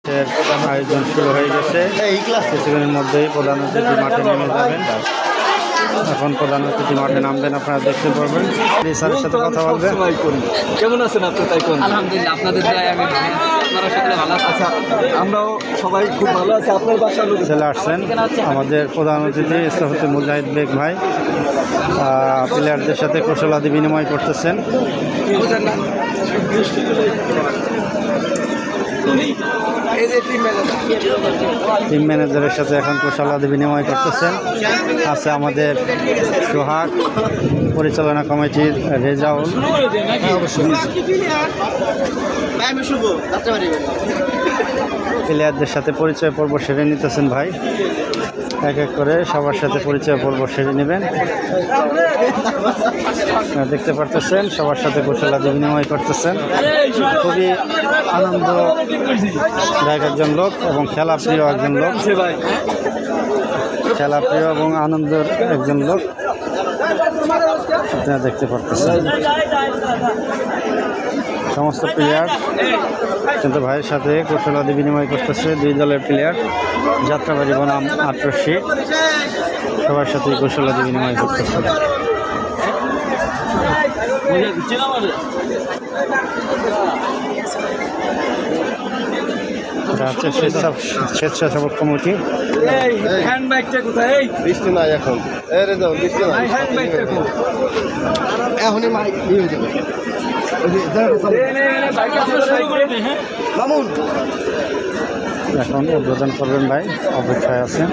আয়োজন শুরু হয়ে গেছে। কিছুক্ষণের মধ্যেই প্রধান অতিথি মাঠে নেমে যাবেন। এখন প্রধান অতিথি মাঠে নামবেন, আপনারা দেখতে পারবেন। স্যারের সাথে কথা বলবেন। কেমন আছেন আপনি? তাই কোন আলহামদুলিল্লাহ, আপনাদের দয়ায় আমি আপনারা সকলে ভালো আছেন। আমরাও সবাই খুব ভালো আছি। আপনার বাসার লোক চলে আসছেন আমাদের প্রধান অতিথি ইসলামতি মুজাহিদ বেগ ভাই, প্লেয়ারদের সাথে কুশলাদি বিনিময় করতেছেন। টিম ম্যানেজারের সাথে এখন কুশলাদি বিনিময় করতেছেন। আছে আমাদের সোহাগ, পরিচালনা কমিটির রেজাউল। প্লেয়ারদের সাথে পরিচয় পর্ব সেরে নিতেছেন ভাই। এক এক করে সবার সাথে পরিচয় পর্ব সেরে নেবেন। দেখতে পারতেছেন সবার সাথে কুশলাদি বিনিময় করতেছেন। খুবই আনন্দদায়ক একজন লোক এবং খেলাপ্রিয় একজন লোক, খেলাপ্রিয় এবং আনন্দের একজন লোক আপনারা দেখতে পারতেছেন। সমস্ত প্লেয়ার কিন্তু ভাইয়ের সাথে কুশলাদি বিনিময় করতেছে। দুই দলের প্লেয়ার যাত্রাবাড়ি বনাম আটরশি সবার সাথে কুশলাদি বিনিময় করতেছে। এটা হচ্ছে স্বেচ্ছাসেবক কমিটি। বৃষ্টি নাই এখন, বৃষ্টি নাই এখনই এখন উদ্বোধন করবেন ভাই, অপেক্ষায় আছেন।